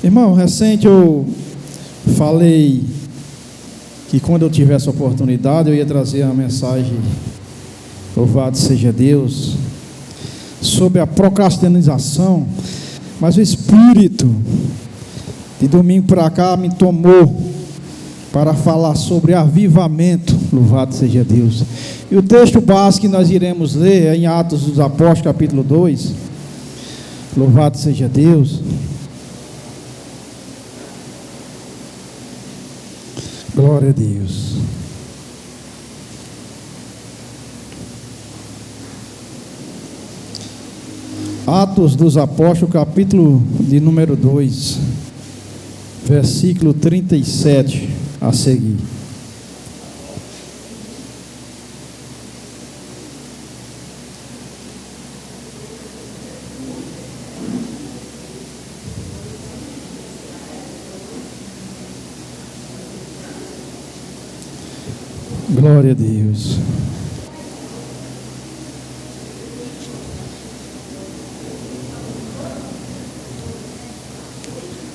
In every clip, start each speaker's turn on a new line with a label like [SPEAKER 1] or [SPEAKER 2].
[SPEAKER 1] Irmão, recente eu falei que quando eu tivesse oportunidade eu ia trazer uma mensagem, louvado seja Deus, sobre a procrastinação, mas o Espírito de domingo para cá me tomou para falar sobre avivamento, louvado seja Deus. E o texto básico que nós iremos ler é em Atos dos Apóstolos, capítulo 2, louvado seja Deus. Glória a Deus. Atos dos Apóstolos, capítulo de número 2, versículo 37 a seguir. Glória a Deus.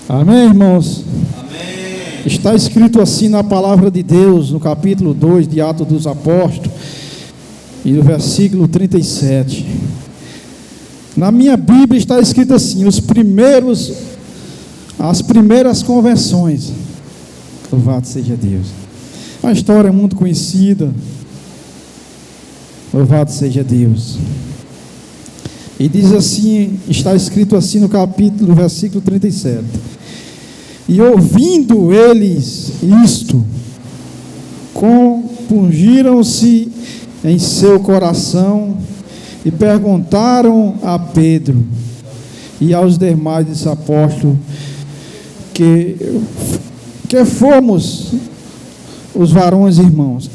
[SPEAKER 1] Amém, irmãos?
[SPEAKER 2] Amém.
[SPEAKER 1] Está escrito assim na palavra de Deus, no capítulo 2 de Atos dos Apóstolos, e no versículo 37. Na minha Bíblia está escrito assim: as primeiras convenções. Louvado seja Deus. Uma história muito conhecida. Louvado seja Deus. E diz assim, está escrito assim no capítulo, versículo 37. E ouvindo eles isto, compungiram-se em seu coração e perguntaram a Pedro e aos demais apóstolos que fomos os varões irmãos.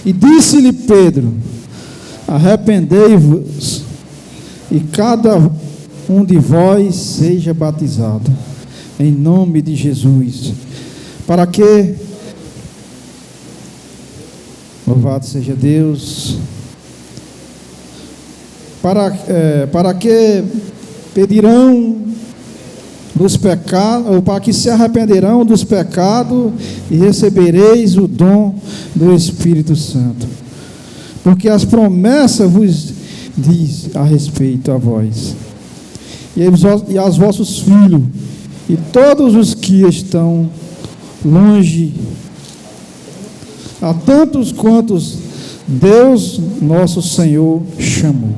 [SPEAKER 1] E disse-lhe Pedro: arrependei-vos e cada um de vós seja batizado em nome de Jesus, para que, louvado seja Deus, para que pedirão dos pecados, ou para que se arrependerão dos pecados e recebereis o dom do Espírito Santo, porque as promessas vos diz a respeito a vós e aos vossos filhos e todos os que estão longe, a tantos quantos Deus nosso Senhor chamou.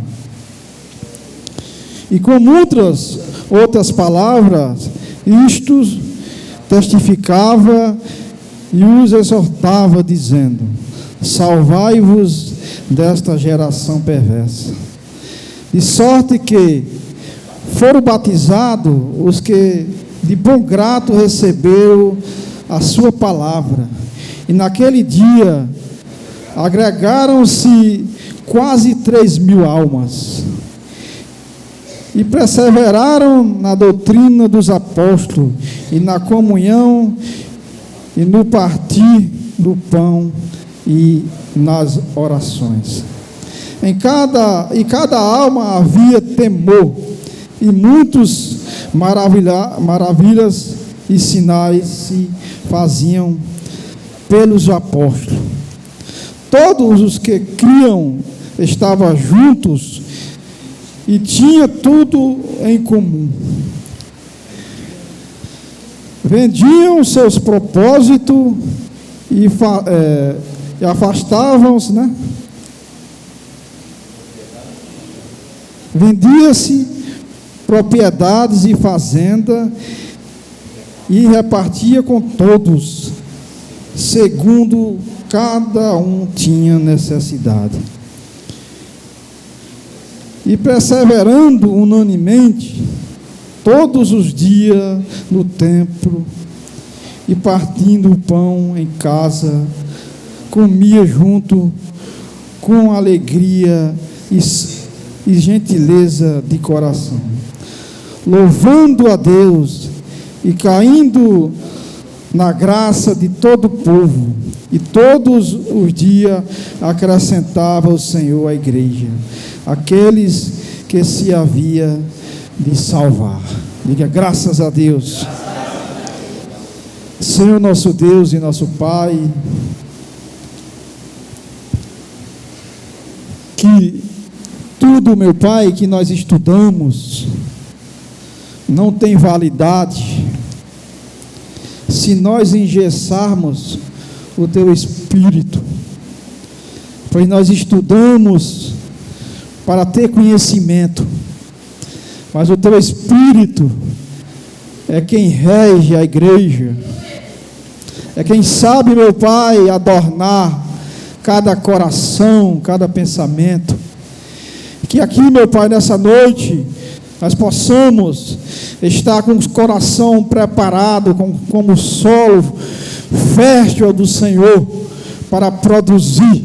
[SPEAKER 1] E com outras palavras, isto testificava e os exortava, dizendo: salvai-vos desta geração perversa. De sorte que foram batizados os que de bom grado receberam a sua palavra. E naquele dia agregaram-se quase 3.000 almas. E perseveraram na doutrina dos apóstolos, e na comunhão, e no partir do pão, e nas orações. Em cada alma havia temor, e muitos maravilhas e sinais se faziam pelos apóstolos. Todos os que criam estavam juntos e tinha tudo em comum. Vendiam seus propósitos e afastavam-se, Vendia-se propriedades e fazenda e repartia com todos, segundo cada um tinha necessidade. E perseverando unanimemente todos os dias no templo e partindo o pão em casa, comia junto com alegria e gentileza de coração, louvando a Deus e caindo na graça de todo o povo. E todos os dias acrescentava o Senhor à igreja aqueles que se havia de salvar. Diga graças a Deus. Senhor nosso Deus e nosso Pai, que tudo, meu Pai, que nós estudamos não tem validade se nós engessarmos o Teu Espírito, pois nós estudamos para ter conhecimento, mas o Teu Espírito é quem rege a igreja, é quem sabe, meu Pai, adornar cada coração, cada pensamento. Que aqui, meu Pai, nessa noite, nós possamos estar com o coração preparado, como solo fértil do Senhor, para produzir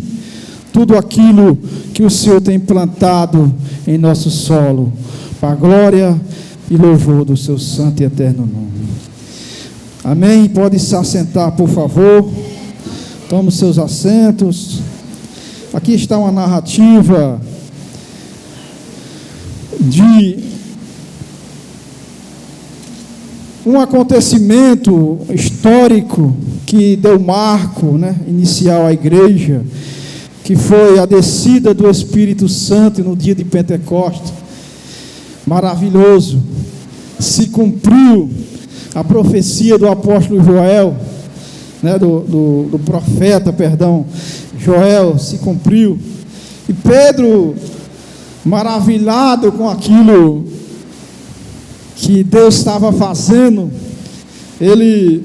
[SPEAKER 1] tudo aquilo que o Senhor tem plantado em nosso solo, para a glória e louvor do seu santo e eterno nome. Amém? Pode se assentar, por favor. Tome os seus assentos. Aqui está uma narrativa de um acontecimento histórico que deu marco, inicial à igreja, que foi a descida do Espírito Santo no dia de Pentecostes. Maravilhoso. Se cumpriu a profecia do apóstolo Joel, do profeta, Joel, se cumpriu. E Pedro, maravilhado com aquilo que Deus estava fazendo, ele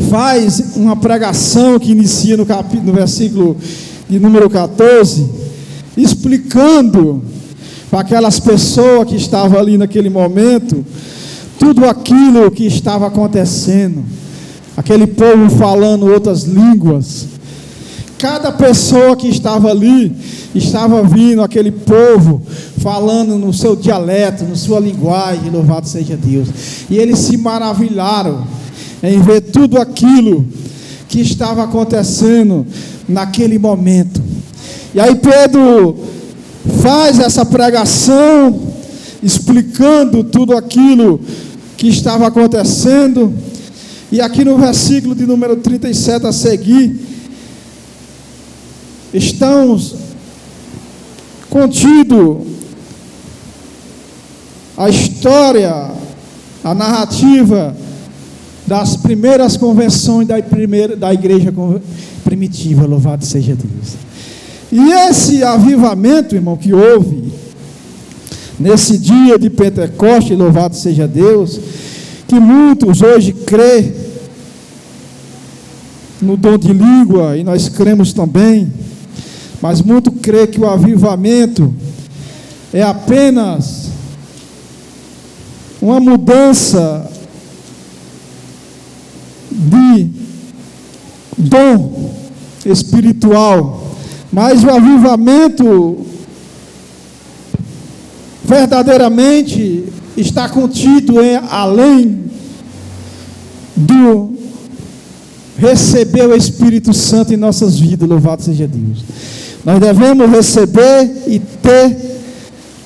[SPEAKER 1] faz uma pregação que inicia no versículo de número 14, explicando para aquelas pessoas que estavam ali naquele momento, tudo aquilo que estava acontecendo, aquele povo falando outras línguas. Cada pessoa que estava ali, estava vindo aquele povo falando no seu dialeto, na sua linguagem, louvado seja Deus. E eles se maravilharam em ver tudo aquilo que estava acontecendo naquele momento. E aí Pedro faz essa pregação, explicando tudo aquilo que estava acontecendo. E aqui no versículo de número 37 a seguir, estamos contido a história, a narrativa das primeiras convenções da igreja primitiva, louvado seja Deus. E esse avivamento, irmão, que houve nesse dia de Pentecostes, louvado seja Deus, que muitos hoje crê no dom de língua, e nós cremos também, mas muito crê que o avivamento é apenas uma mudança de dom espiritual, mas o avivamento verdadeiramente está contido além do receber o Espírito Santo em nossas vidas, louvado seja Deus. Nós devemos receber e ter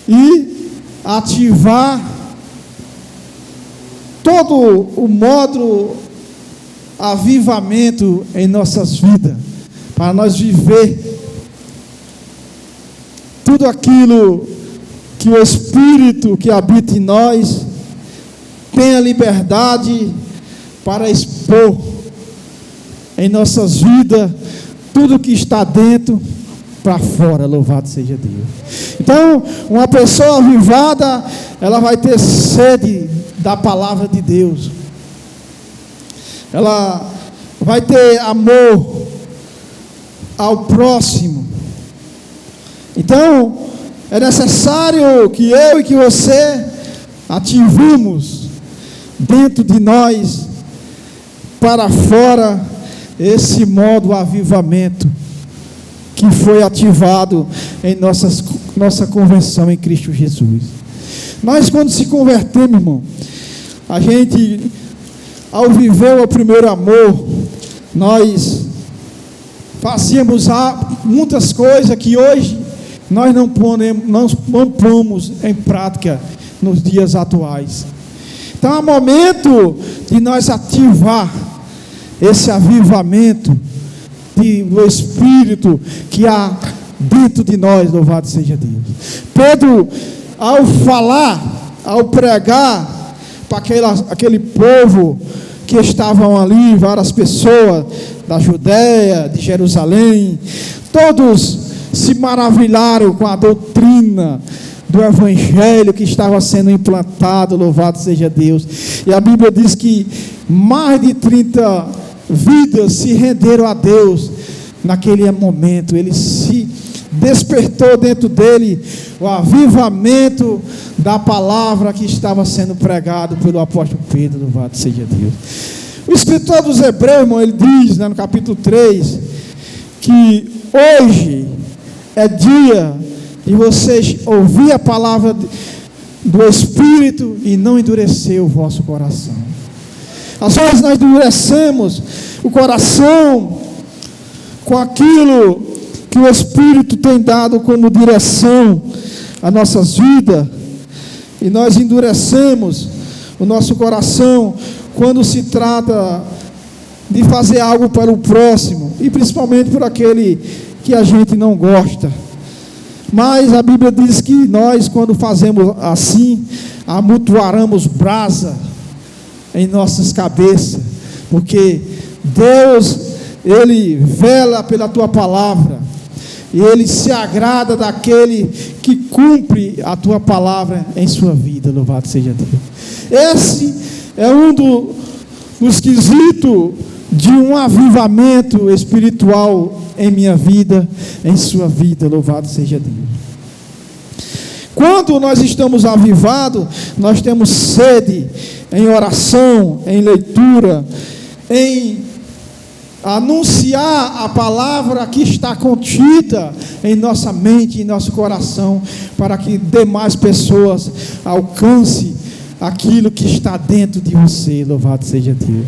[SPEAKER 1] e ativar todo o modo avivamento em nossas vidas, para nós viver tudo aquilo que o Espírito que habita em nós tem a liberdade para expor em nossas vidas, tudo que está dentro para fora, louvado seja Deus. Então, uma pessoa avivada, ela vai ter sede da palavra de Deus, ela vai ter amor ao próximo. Então, é necessário que eu e que você ativemos dentro de nós, para fora, esse modo avivamento que foi ativado em nossa conversão em Cristo Jesus. Nós, quando se convertemos, irmão, a gente, ao viver o primeiro amor, nós fazíamos muitas coisas que hoje nós não pomos em prática nos dias atuais. Então é momento de nós ativar esse avivamento do Espírito que há dentro de nós, louvado seja Deus. Pedro, ao falar, ao pregar para aquele povo que estavam ali, várias pessoas da Judéia, de Jerusalém, todos se maravilharam com a doutrina do Evangelho que estava sendo implantado, louvado seja Deus. E a Bíblia diz que mais de 30 vidas se renderam a Deus naquele momento. Ele se despertou dentro dele o avivamento da palavra que estava sendo pregado pelo apóstolo Pedro, louvado seja Deus. O escritor dos Hebreus, irmão, ele diz, no capítulo 3, que hoje é dia de vocês ouvir a palavra do Espírito e não endurecer o vosso coração. Às vezes nós endurecemos o coração com aquilo que o Espírito tem dado como direção às nossas vidas, e nós endurecemos o nosso coração quando se trata de fazer algo para o próximo, e principalmente por aquele que a gente não gosta. Mas a Bíblia diz que nós, quando fazemos assim, amontoaremos brasa em nossas cabeças, porque Deus, Ele vela pela tua palavra, e Ele se agrada daquele que cumpre a tua palavra em sua vida, louvado seja Deus. Esse é um dos quesitos de um avivamento espiritual em minha vida, em sua vida, louvado seja Deus. Quando nós estamos avivados, nós temos sede em oração, em leitura, em anunciar a palavra que está contida em nossa mente, em nosso coração, para que demais pessoas alcancem aquilo que está dentro de você, louvado seja Deus.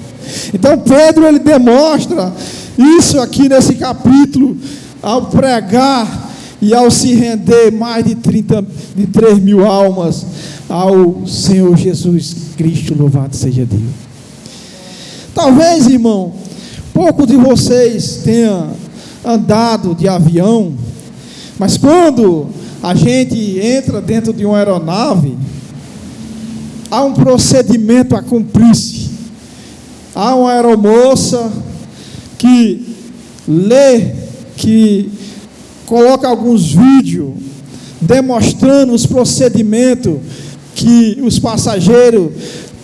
[SPEAKER 1] Então Pedro, ele demonstra isso aqui nesse capítulo, ao pregar e ao se render mais de 3 mil almas ao Senhor Jesus Cristo, louvado seja Deus. Talvez, irmão, poucos de vocês tenham andado de avião, mas quando a gente entra dentro de uma aeronave, há um procedimento a cumprir-se. Há uma aeromoça que lê, que coloca alguns vídeos demonstrando os procedimentos que os passageiros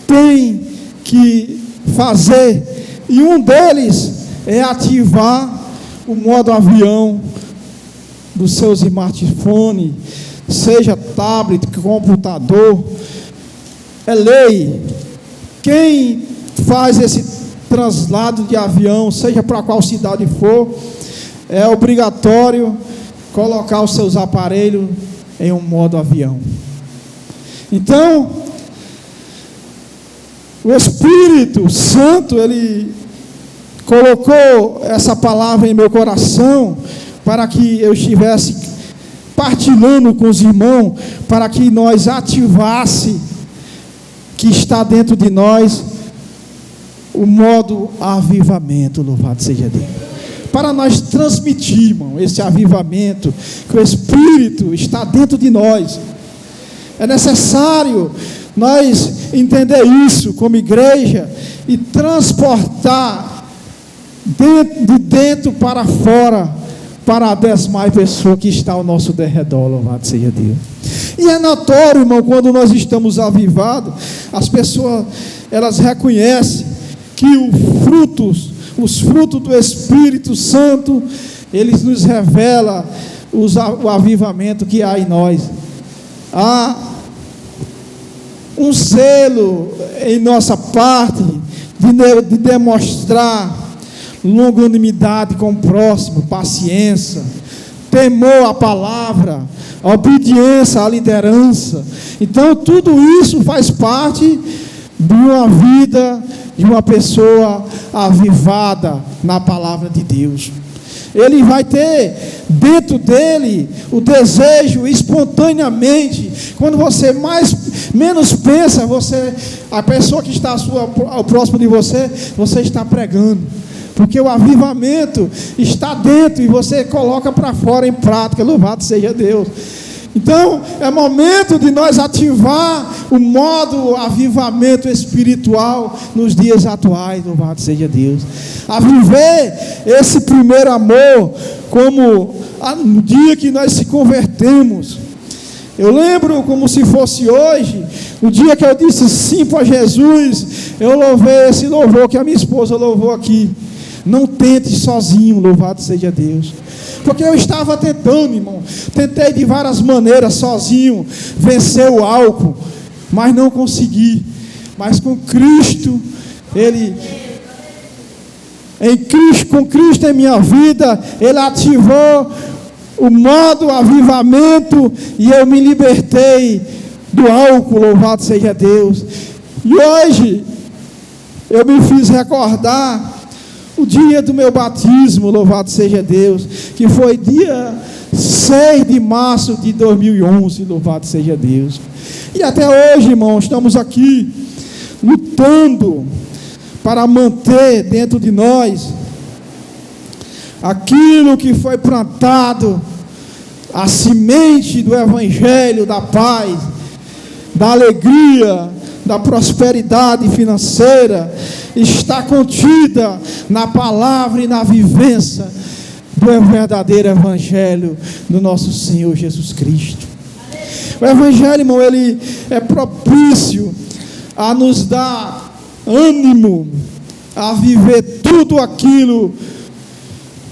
[SPEAKER 1] têm que fazer, e um deles é ativar o modo avião dos seus smartphones, seja tablet, computador. É lei. Quem faz esse translado de avião, seja para qual cidade for, é obrigatório colocar os seus aparelhos em um modo avião. Então, o Espírito Santo, ele colocou essa palavra em meu coração para que eu estivesse partilhando com os irmãos, para que nós ativasse que está dentro de nós o modo avivamento, louvado seja Deus. Para nós transmitir, irmão, esse avivamento, que o Espírito está dentro de nós. É necessário nós entender isso como igreja e transportar de dentro para fora, para as demais pessoas que estão ao nosso derredor, louvado seja Deus. E é notório, irmão, quando nós estamos avivados, as pessoas, elas reconhecem que os frutos do Espírito Santo, eles nos revelam o avivamento que há em nós. Há um zelo em nossa parte de demonstrar longanimidade com o próximo, paciência, temor à palavra, obediência à liderança. Então tudo isso faz parte de uma vida de uma pessoa avivada na palavra de Deus. Ele vai ter dentro dele o desejo espontaneamente, quando você mais menos pensa, a pessoa que está ao próximo de você, você está pregando. Porque o avivamento está dentro e você coloca para fora em prática. Louvado seja Deus. Então, é momento de nós ativar o modo avivamento espiritual nos dias atuais. Louvado seja Deus. A viver esse primeiro amor como no dia que nós se convertemos. Eu lembro como se fosse hoje, o dia que eu disse sim para Jesus, eu louvei esse louvor que a minha esposa louvou aqui. Não tente sozinho, louvado seja Deus. Porque eu estava tentando, irmão. Tentei de várias maneiras sozinho vencer o álcool, mas não consegui. Mas com Cristo, com Cristo em minha vida, Ele ativou o modo avivamento e eu me libertei do álcool, louvado seja Deus. E hoje eu me fiz recordar o dia do meu batismo, louvado seja Deus, que foi dia 6 de março de 2011, louvado seja Deus. E até hoje, irmão, estamos aqui lutando para manter dentro de nós aquilo que foi plantado, a semente do evangelho, da paz, da alegria, da prosperidade financeira, está contida na palavra e na vivência do verdadeiro evangelho do nosso Senhor Jesus Cristo. O evangelho, irmão, ele é propício a nos dar ânimo a viver tudo aquilo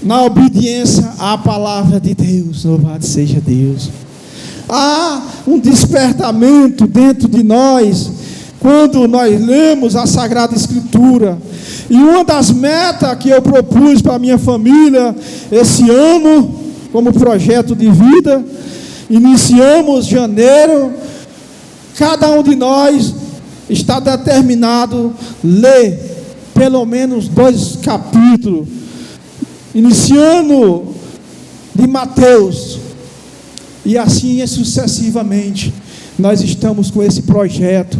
[SPEAKER 1] na obediência à palavra de Deus. Louvado seja Deus. Há um despertamento dentro de nós quando nós lemos a Sagrada Escritura. E uma das metas que eu propus para a minha família esse ano, como projeto de vida, iniciamos janeiro, cada um de nós está determinado a ler pelo menos 2 capítulos, iniciando de Mateus, e assim sucessivamente. Nós estamos com esse projeto.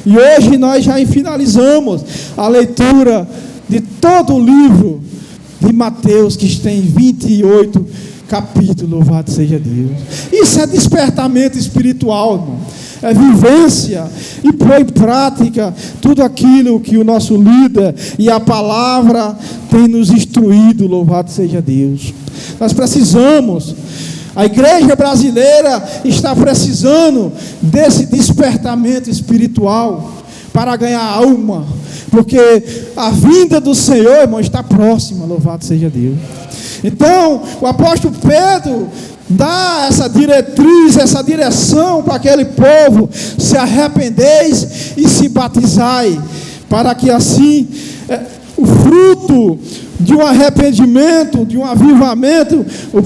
[SPEAKER 1] E hoje nós já finalizamos a leitura de todo o livro de Mateus, que tem 28 capítulos, louvado seja Deus. Isso é despertamento espiritual, irmão. É vivência e pôr em prática tudo aquilo que o nosso líder e a palavra tem nos instruído, louvado seja Deus. Nós precisamos. A igreja brasileira está precisando desse despertamento espiritual para ganhar alma, porque a vinda do Senhor, irmão, está próxima, louvado seja Deus. Então, o apóstolo Pedro dá essa diretriz, essa direção para aquele povo: se arrependeis e se batizai, para que assim o fruto de um arrependimento, de um avivamento, o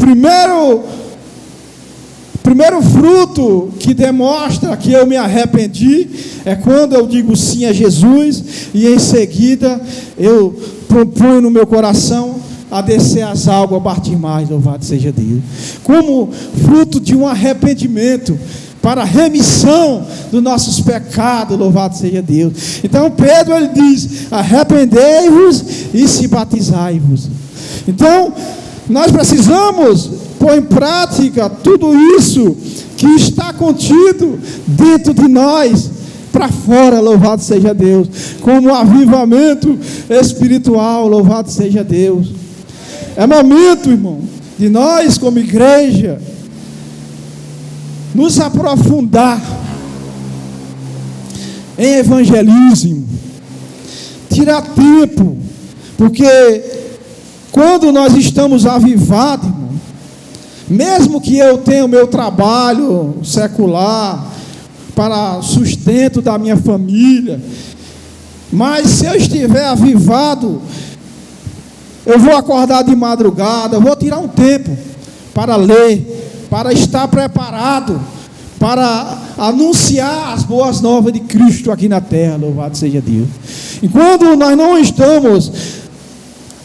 [SPEAKER 1] primeiro fruto que demonstra que eu me arrependi é quando eu digo sim a Jesus, e em seguida eu proponho no meu coração a descer as águas batismais, louvado seja Deus, como fruto de um arrependimento para a remissão dos nossos pecados, louvado seja Deus. Então Pedro, ele diz: arrependei-vos e se batizai-vos. Então nós precisamos pôr em prática tudo isso que está contido dentro de nós, para fora, louvado seja Deus, como um avivamento espiritual, louvado seja Deus. É momento, irmão, de nós como igreja nos aprofundar em evangelismo, tirar tempo, porque quando nós estamos avivados, irmão, mesmo que eu tenha o meu trabalho secular para sustento da minha família, mas se eu estiver avivado, eu vou acordar de madrugada, eu vou tirar um tempo para ler, para estar preparado, para anunciar as boas novas de Cristo aqui na terra, louvado seja Deus. E quando nós não estamos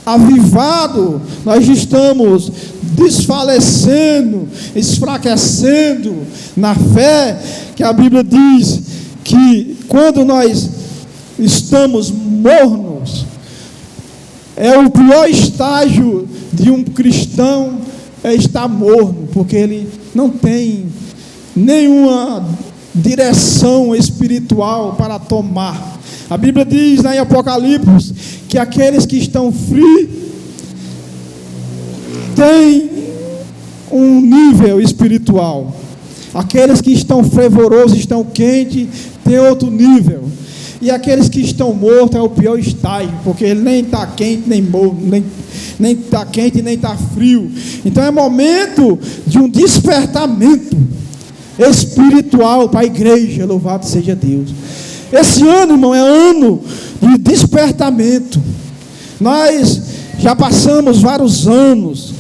[SPEAKER 1] avivados, nós estamos desfalecendo, enfraquecendo na fé, que a Bíblia diz que quando nós estamos mornos, é o pior estágio de um cristão, é estar morno, porque ele não tem nenhuma direção espiritual para tomar. A Bíblia diz lá em Apocalipse que aqueles que estão frios têm um nível espiritual, aqueles que estão fervorosos, estão quentes, têm outro nível, e aqueles que estão mortos é o pior estágio, porque ele nem está quente nem morno, nem está quente nem está frio. Então é momento de um despertamento espiritual para a igreja. Louvado seja Deus. Esse ano, irmão, é ano de despertamento. Nós já passamos vários anos,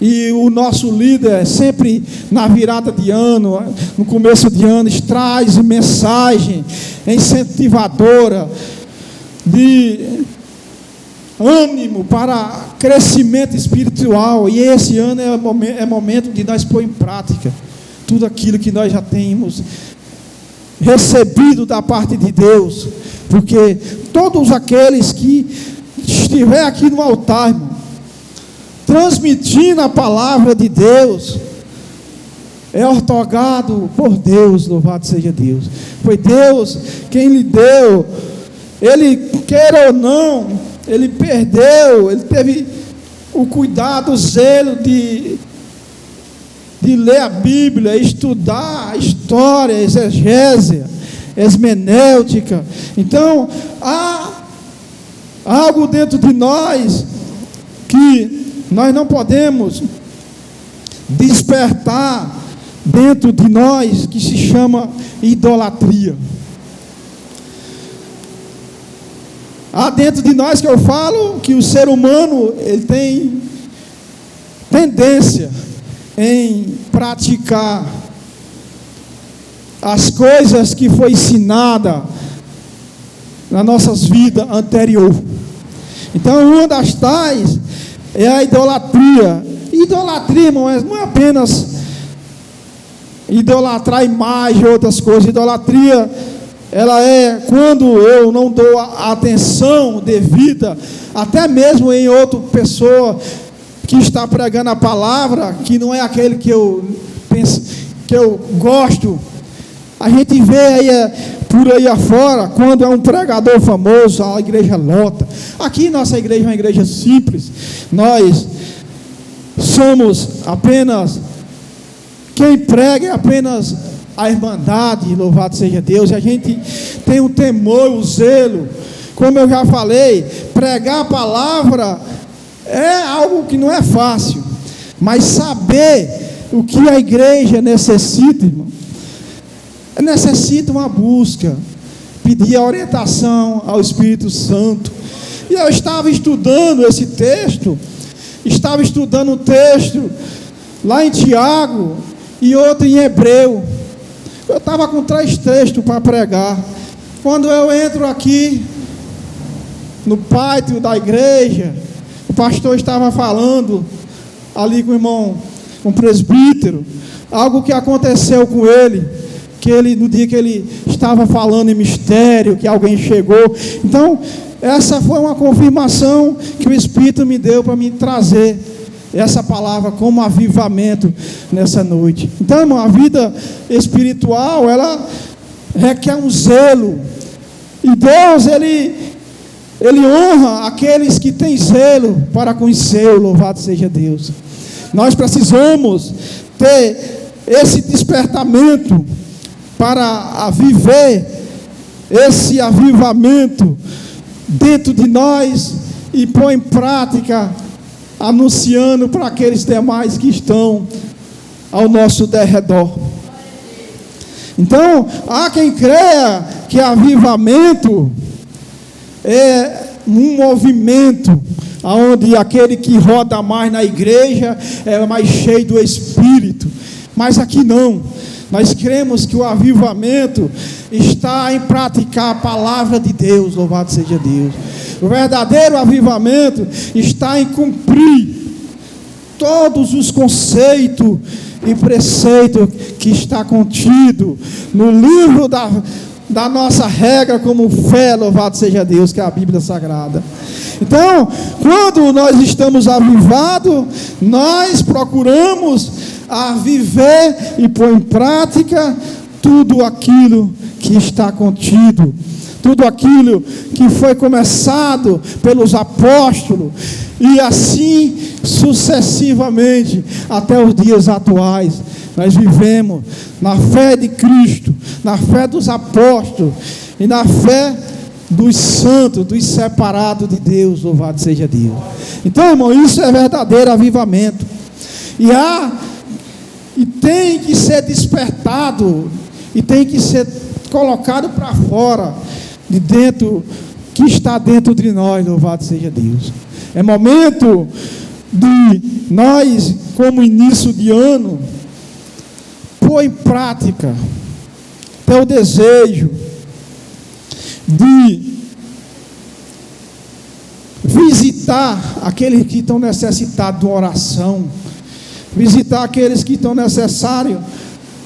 [SPEAKER 1] e o nosso líder sempre na virada de ano, no começo de ano, traz mensagem incentivadora de ânimo para crescimento espiritual. E esse ano é momento de nós pôr em prática tudo aquilo que nós já temos recebido da parte de Deus, porque todos aqueles que estiver aqui no altar, irmão, transmitindo a palavra de Deus, é otorgado por Deus. Louvado seja Deus. Foi Deus quem lhe deu. Ele, queira ou não, ele perdeu, ele teve o cuidado, o zelo de ler a Bíblia, estudar a história, a exegese, hermenêutica. Então, há algo dentro de nós que nós não podemos despertar dentro de nós, que se chama idolatria. Há dentro de nós, que eu falo, que o ser humano, ele tem tendência em praticar as coisas que foi ensinada nas nossas vidas anterior. Então, uma das tais é a idolatria. Idolatria, irmão, não é apenas idolatrar a imagem e outras coisas. Idolatria, ela é quando eu não dou a atenção devida, até mesmo em outra pessoa que está pregando a palavra, que não é aquele que eu penso, que eu gosto. A gente vê aí por aí afora, quando é um pregador famoso, a igreja lota. Aqui nossa igreja é uma igreja simples. Nós somos apenas, quem prega é apenas a irmandade. Louvado seja Deus. E a gente tem o temor, o zelo. Como eu já falei, pregar a palavra é algo que não é fácil, mas saber o que a igreja necessita, irmão, necessita uma busca, pedir a orientação ao Espírito Santo. E eu estava estudando esse texto, estava estudando um texto lá em Tiago e outro em Hebreu. Eu estava com 3 textos para pregar. Quando eu entro aqui no pátio da igreja, o pastor estava falando ali com o irmão, com o presbítero, algo que aconteceu com ele, que ele, no dia que ele estava falando em mistério, que alguém chegou. Então, essa foi uma confirmação que o Espírito me deu para me trazer essa palavra como avivamento nessa noite. Então, irmão, a vida espiritual, ela requer um zelo, e Deus, Ele honra aqueles que têm zelo para conhecer. Louvado seja Deus. Nós precisamos ter esse despertamento para viver esse avivamento dentro de nós e pôr em prática, anunciando para aqueles demais que estão ao nosso derredor. Então, há quem creia que avivamento é um movimento onde aquele que roda mais na igreja é mais cheio do Espírito. Mas aqui não. Nós cremos que o avivamento está em praticar a palavra de Deus. Louvado seja Deus. O verdadeiro avivamento está em cumprir todos os conceitos e preceitos que está contido no livro da nossa regra como fé, louvado seja Deus, que é a Bíblia Sagrada. Então, quando nós estamos avivados, nós procuramos a viver e pôr em prática tudo aquilo que está contido, tudo aquilo que foi começado pelos apóstolos, e assim sucessivamente até os dias atuais. Nós vivemos na fé de Cristo, na fé dos apóstolos e na fé dos santos, dos separados de Deus, louvado seja Deus. Então, irmão, isso é verdadeiro avivamento. E tem que ser despertado, e tem que ser colocado para fora, de dentro, que está dentro de nós, louvado seja Deus. É momento de nós, como início de ano, pôr em prática, ter o desejo de visitar aqueles que estão necessitados de uma oração, visitar aqueles que estão necessários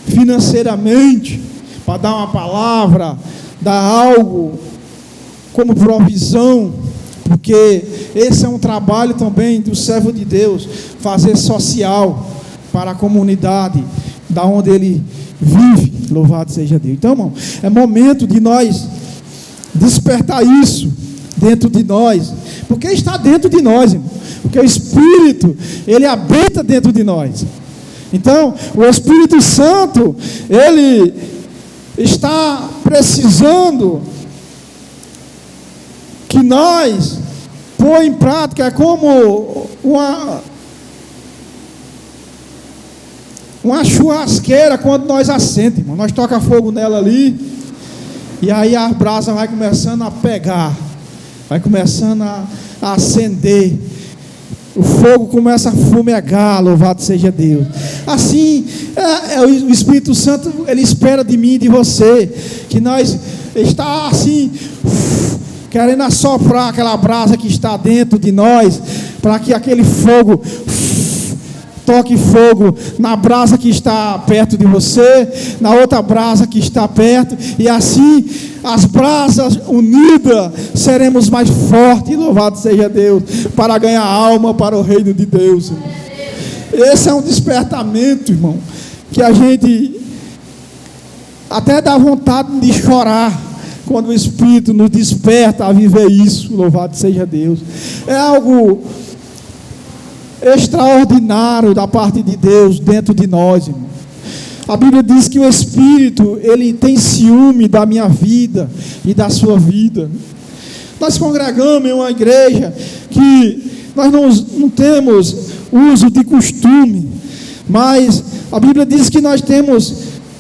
[SPEAKER 1] financeiramente, para dar uma palavra, dar algo como provisão, porque esse é um trabalho também do servo de Deus, fazer social para a comunidade da onde ele vive, louvado seja Deus. Então, irmão, é momento de nós despertar isso dentro de nós, porque está dentro de nós, irmão, porque o Espírito, ele habita dentro de nós. Então, o Espírito Santo, ele está precisando que nós pôr em prática. É como uma churrasqueira, quando nós acendemos, irmão, nós toca fogo nela ali, e aí a brasa vai começando a pegar, vai começando a acender, o fogo começa a fumegar, louvado seja Deus. Assim, o Espírito Santo, ele espera de mim e de você, que nós está assim, querendo assoprar aquela brasa que está dentro de nós, para que aquele fogo toque fogo na brasa que está perto de você, na outra brasa que está perto, e assim as brasas unidas seremos mais fortes, louvado seja Deus, para ganhar alma para o reino de Deus, irmão. Esse é um despertamento, irmão, que a gente até dá vontade de chorar quando o Espírito nos desperta a viver isso, louvado seja Deus. É algo extraordinário da parte de Deus dentro de nós, irmão. A Bíblia diz que o Espírito, ele tem ciúme da minha vida e da sua vida. Nós congregamos em uma igreja que nós não temos uso de costume, mas a Bíblia diz que nós temos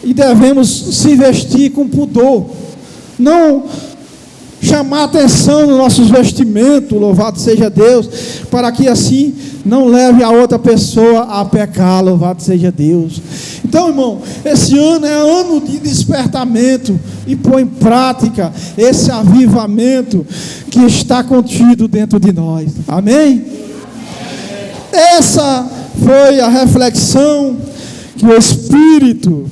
[SPEAKER 1] e devemos se vestir com pudor, não chamar atenção nos nossos vestimentos, louvado seja Deus, para que assim não leve a outra pessoa a pecar, louvado seja Deus. Então, irmão, esse ano é ano de despertamento, e pôr em prática esse avivamento que está contido dentro de nós, amém? Essa foi a reflexão que o Espírito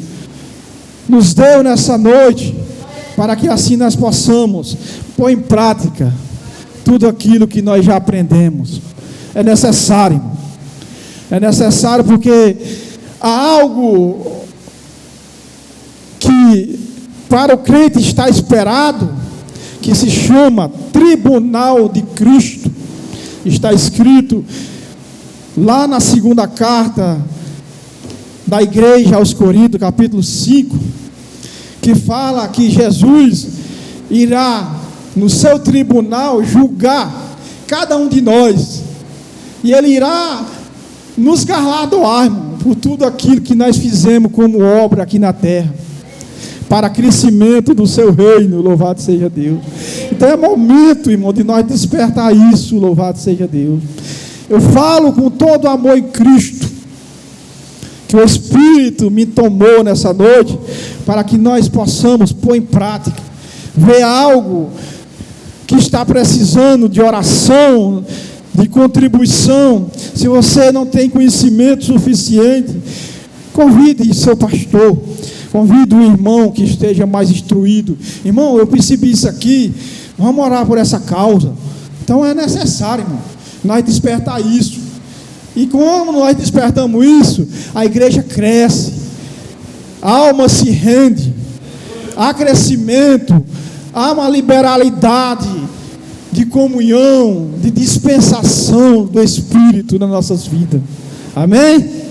[SPEAKER 1] nos deu nessa noite, para que assim nós possamos pôr em prática tudo aquilo que nós já aprendemos. É necessário, porque há algo que para o crente está esperado, que se chama tribunal de Cristo. Está escrito lá na segunda carta da igreja aos Coríntios, capítulo 5, que fala que Jesus irá no seu tribunal julgar cada um de nós, e ele irá nos galardoar, irmão, por tudo aquilo que nós fizemos como obra aqui na terra, para crescimento do seu reino, louvado seja Deus. Então é momento, irmão, de nós despertar isso, louvado seja Deus. Eu falo com todo amor em Cristo, que o Espírito me tomou nessa noite, para que nós possamos pôr em prática, ver algo que está precisando de oração, de contribuição. Se você não tem conhecimento suficiente, convide seu pastor, Convido o irmão que esteja mais instruído. Irmão, eu percebi isso aqui. Vamos orar por essa causa. Então é necessário, irmão, nós despertar isso. E como nós despertamos isso, a igreja cresce, a alma se rende, há crescimento, há uma liberalidade de comunhão, de dispensação do Espírito nas nossas vidas. Amém?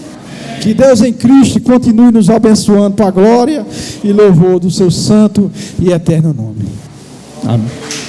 [SPEAKER 1] Que Deus em Cristo continue nos abençoando para a glória e louvor do seu santo e eterno nome. Amém.